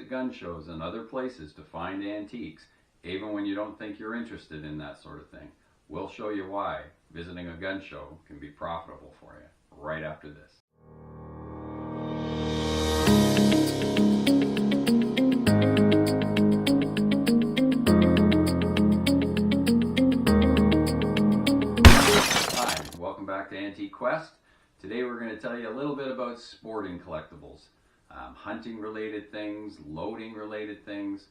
visit gun shows and other places to find antiques, even when you don't think you're interested in that sort of thing. We'll show you why visiting a gun show can be profitable for you right after this. Hi, welcome back to Antique Quest. Today we're going to tell you a little bit about sporting collectibles. Hunting related things, loading related things,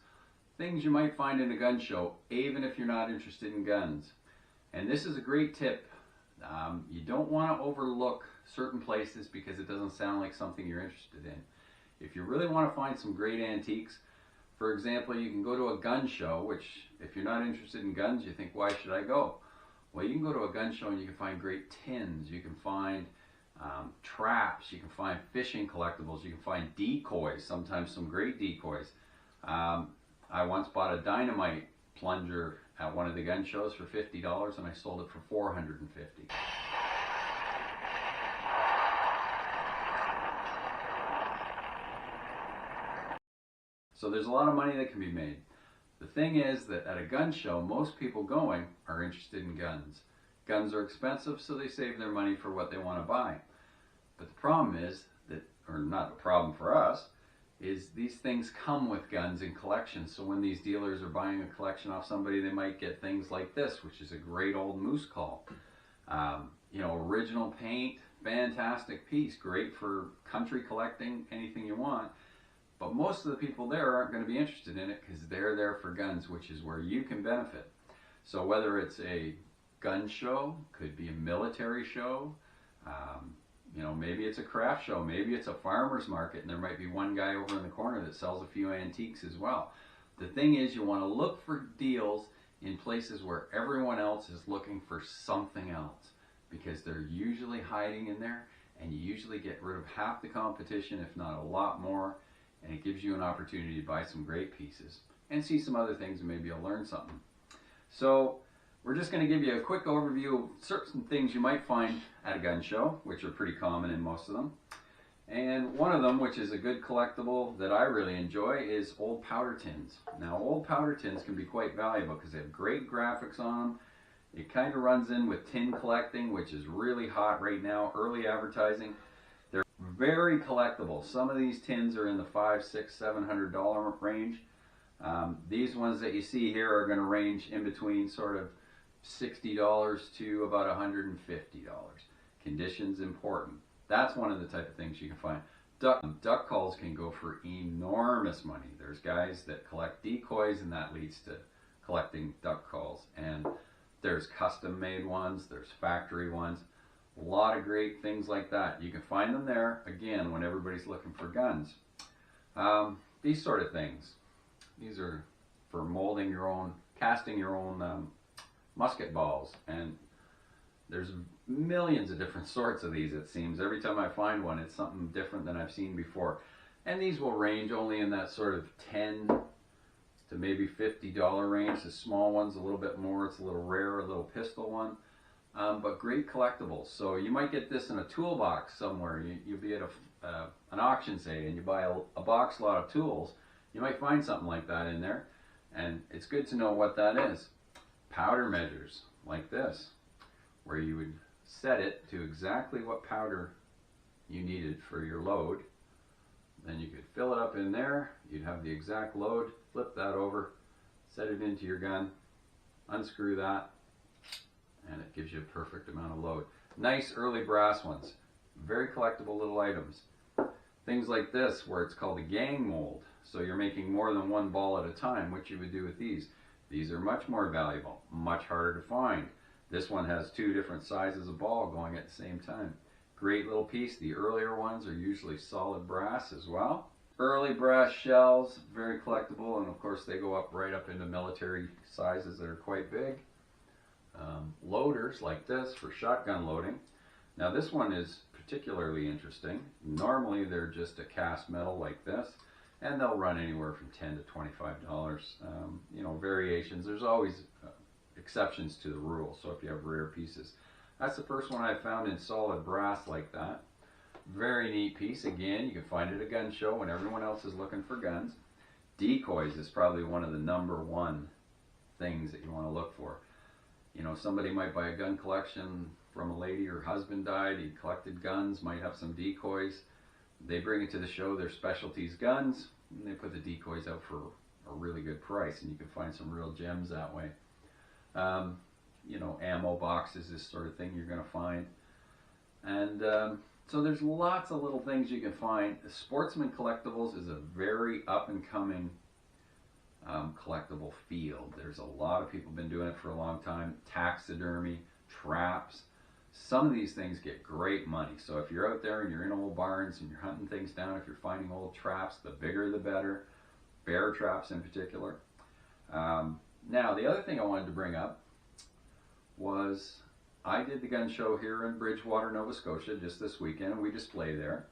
things you might find in a gun show even if you're not interested in guns. And this is a great tip. You don't want to overlook certain places because it doesn't sound like something you're interested in. If you really want to find some great antiques, for example, you can go to a gun show, which if you're not interested in guns, you think, why should I go? Well, you can go to a gun show and you can find great tins, you can find traps, you can find fishing collectibles, you can find decoys, sometimes some great decoys. I once bought a dynamite plunger at one of the gun shows for $50 and I sold it for $450. So there's a lot of money that can be made. The thing is that at a gun show, most people going are interested in guns. Guns are expensive, so they save their money for what they want to buy. But the problem is that, or not the problem for us, is these things come with guns in collections. So when these dealers are buying a collection off somebody, they might get things like this, which is a great old moose call. You know, original paint, fantastic piece, great for country collecting, anything you want. But most of the people there aren't going to be interested in it because they're there for guns, which is where you can benefit. So whether it's a gun show, could be a military show, you know, maybe it's a craft show, maybe it's a farmer's market, and there might be one guy over in the corner that sells a few antiques as well. The thing is, you want to look for deals in places where everyone else is looking for something else, because they're usually hiding in there, and you usually get rid of half the competition, if not a lot more, and it gives you an opportunity to buy some great pieces and see some other things, and maybe you'll learn something. So we're just going to give you a quick overview of certain things you might find at a gun show, which are pretty common in most of them. And one of them, which is a good collectible that I really enjoy, is old powder tins. Now, old powder tins can be quite valuable because they have great graphics on them. It kind of runs in with tin collecting, which is really hot right now, early advertising. They're very collectible. Some of these tins are in the $500, $600, $700 range. These ones that you see here are going to range in between sort of $60 to about $150. Condition's important. That's one of the type of things you can find. Duck calls can go for enormous money. There's guys that collect decoys and that leads to collecting duck calls. And there's custom made ones, there's factory ones. A lot of great things like that. You can find them there, again, when everybody's looking for guns. These sort of things. These are for molding your own, casting your own musket balls, and there's millions of different sorts of these, it seems. Every time I find one, it's something different than I've seen before. And these will range only in that sort of $10 to maybe $50 range. The small one's a little bit more, it's a little rare, a little pistol one. But great collectibles. So you might get this in a toolbox somewhere. You'll be at an auction, say, and you buy a box lot of tools. You might find something like that in there, and it's good to know what that is. Powder measures like this, where you would set it to exactly what powder you needed for your load. Then you could fill it up in there, you'd have the exact load, flip that over, set it into your gun, unscrew that, and it gives you a perfect amount of load. Nice early brass ones, very collectible little items. Things like this, where it's called a gang mold, so you're making more than one ball at a time, which you would do with these. These are much more valuable, much harder to find. This one has two different sizes of ball going at the same time. Great little piece. The earlier ones are usually solid brass as well. Early brass shells, very collectible, and of course they go up right up into military sizes that are quite big. Loaders like this for shotgun loading. Now this one is particularly interesting. Normally they're just a cast metal like this, and they'll run anywhere from $10 to $25. You know, variations. There's always exceptions to the rule, so if you have rare pieces. That's the first one I found in solid brass like that. Very neat piece. Again, you can find it at a gun show when everyone else is looking for guns. Decoys is probably one of the #1 things that you want to look for. You know, somebody might buy a gun collection from a lady, her husband died, he collected guns, might have some decoys. They bring it to the show, their specialties guns, and they put the decoys out for a really good price, and you can find some real gems that way. You know, ammo boxes, this sort of thing you're going to find. And so there's lots of little things you can find. Sportsman Collectibles is a very up-and-coming collectible field. There's a lot of people been doing it for a long time. Taxidermy, traps. Some of these things get great money. So if you're out there and you're in old barns and you're hunting things down, if you're finding old traps, the bigger the better. Bear traps in particular. Now, the other thing I wanted to bring up was I did the gun show here in Bridgewater, Nova Scotia just this weekend, and we display there.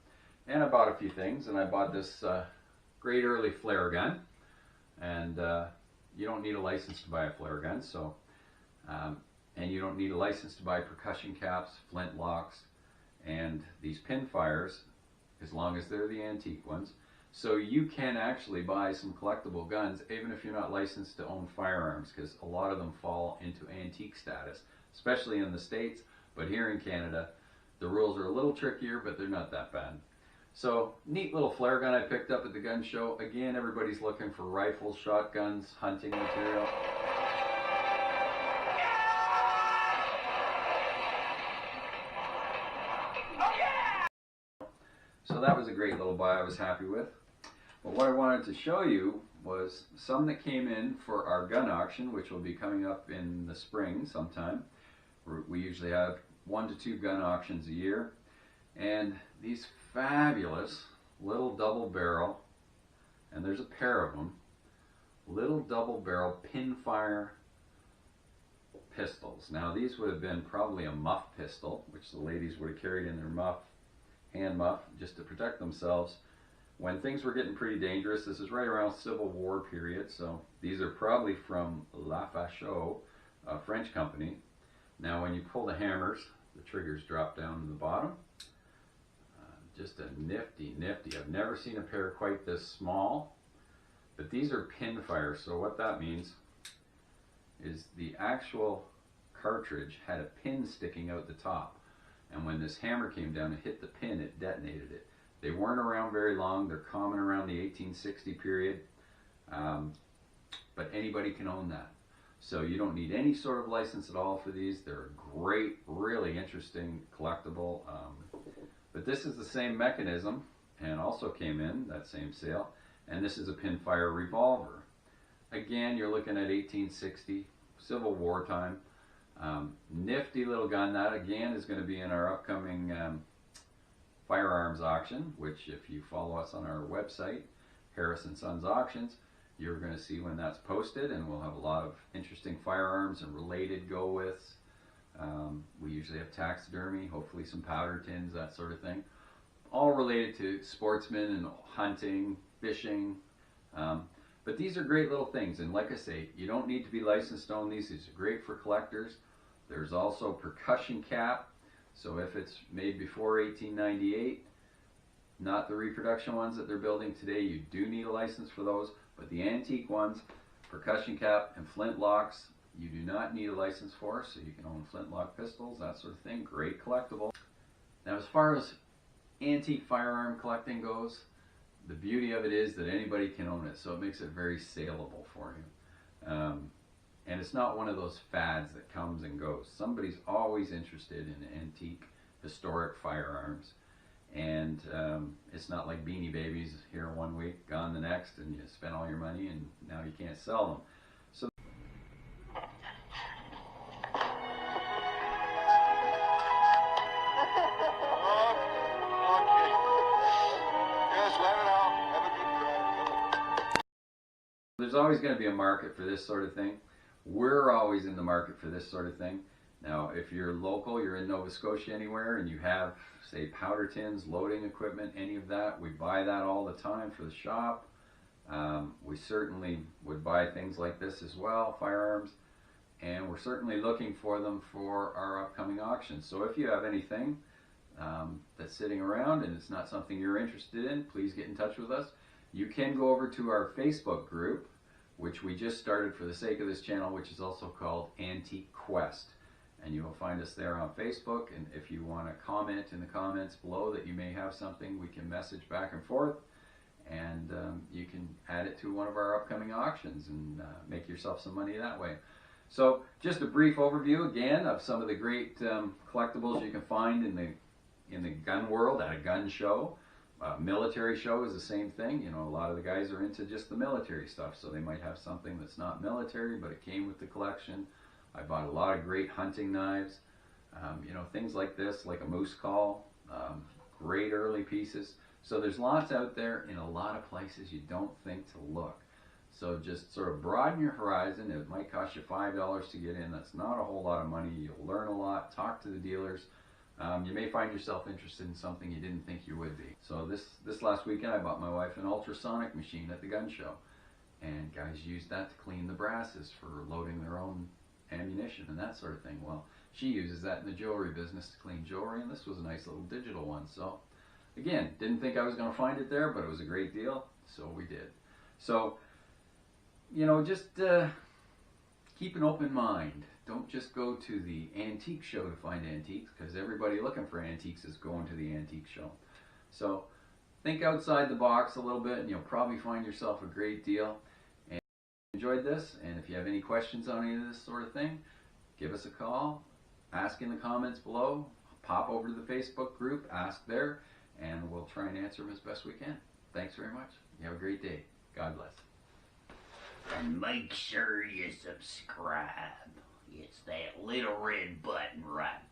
And I bought a few things, and I bought this great early flare gun. And you don't need a license to buy a flare gun, so and you don't need a license to buy percussion caps, flint locks, and these Pinfires, as long as they're the antique ones. So you can actually buy some collectible guns even if you're not licensed to own firearms, because a lot of them fall into antique status, especially in the States. But here in Canada, the rules are a little trickier, but they're not that bad. So, neat little flare gun I picked up at the gun show. Again, everybody's looking for rifles, shotguns, hunting material. So that was a great little buy I was happy with. But what I wanted to show you was some that came in for our gun auction, which will be coming up in the spring sometime. We usually have 1 to 2 gun auctions a year. And these fabulous little double barrel, and there's a pair of them, little double barrel Pinfire pistols. Now these would have been probably a muff pistol, which the ladies would have carried in their muff, hand muff, just to protect themselves when things were getting pretty dangerous. This is right around Civil War period, so these are probably from La Fachot, a French company. Now when you pull the hammers, the triggers drop down to the bottom. Just a nifty. I've never seen a pair quite this small, but these are Pinfire. So what that means is the actual cartridge had a pin sticking out the top, and when this hammer came down and hit the pin, it detonated it. They weren't around very long. They're common around the 1860 period, but anybody can own that. So you don't need any sort of license at all for these. They're a great, really interesting collectible. But this is the same mechanism, and also came in that same sale. And this is a Pinfire Revolver. Again, you're looking at 1860, Civil War time. Nifty little gun. That again is going to be in our upcoming firearms auction, which if you follow us on our website, Harris & Sons Auctions, you're going to see when that's posted, and we'll have a lot of interesting firearms and related go-withs. We usually have taxidermy, hopefully some powder tins, that sort of thing. All related to sportsmen and hunting, fishing. But these are great little things, and like I say, you don't need to be licensed to own these. These are great for collectors. There's also percussion cap. So if it's made before 1898, not the reproduction ones that they're building today, you do need a license for those. But the antique ones, percussion cap and flint locks, you do not need a license for, so you can own flintlock pistols, that sort of thing. Great collectible. Now, as far as antique firearm collecting goes, the beauty of it is that anybody can own it, so it makes it very saleable for you. And it's not one of those fads that comes and goes. Somebody's always interested in antique, historic firearms. And it's not like Beanie Babies, here 1 week, gone the next, and you spent all your money and now you can't sell them. So there's always going to be a market for this sort of thing. We're always in the market for this sort of thing. Now, if you're local, you're in Nova Scotia anywhere, and you have, say, powder tins, loading equipment, any of that, we buy that all the time for the shop. We certainly would buy things like this as well, firearms, and we're certainly looking for them for our upcoming auctions. So if you have anything that's sitting around and it's not something you're interested in, please get in touch with us. You can go over to our Facebook group, which we just started for the sake of this channel, which is also called Antique Quest. And you will find us there on Facebook. And if you want to comment in the comments below that you may have something, we can message back and forth. And you can add it to one of our upcoming auctions and make yourself some money that way. So just a brief overview again of some of the great collectibles you can find in the gun world at a gun show. Military show is the same thing. You know, a lot of the guys are into just the military stuff, so they might have something that's not military, but it came with the collection. I bought a lot of great hunting knives, you know, things like this, like a moose call, great early pieces. So there's lots out there in a lot of places you don't think to look. So just sort of broaden your horizon. It might cost you $5 to get in. That's not a whole lot of money. You'll learn a lot. Talk to the dealers. You may find yourself interested in something you didn't think you would be. So this last weekend I bought my wife an ultrasonic machine at the gun show. And guys use that to clean the brasses for loading their own ammunition and that sort of thing. Well, she uses that in the jewelry business to clean jewelry, and this was a nice little digital one. So again, didn't think I was going to find it there, but it was a great deal, so we did. So, you know, just keep an open mind. Don't just go to the antique show to find antiques, because everybody looking for antiques is going to the antique show. So think outside the box a little bit, and you'll probably find yourself a great deal. And if you enjoyed this, and if you have any questions on any of this sort of thing, give us a call, ask in the comments below, pop over to the Facebook group, ask there, and we'll try and answer them as best we can. Thanks very much. You have a great day. God bless. And make sure you subscribe. It's that little red button right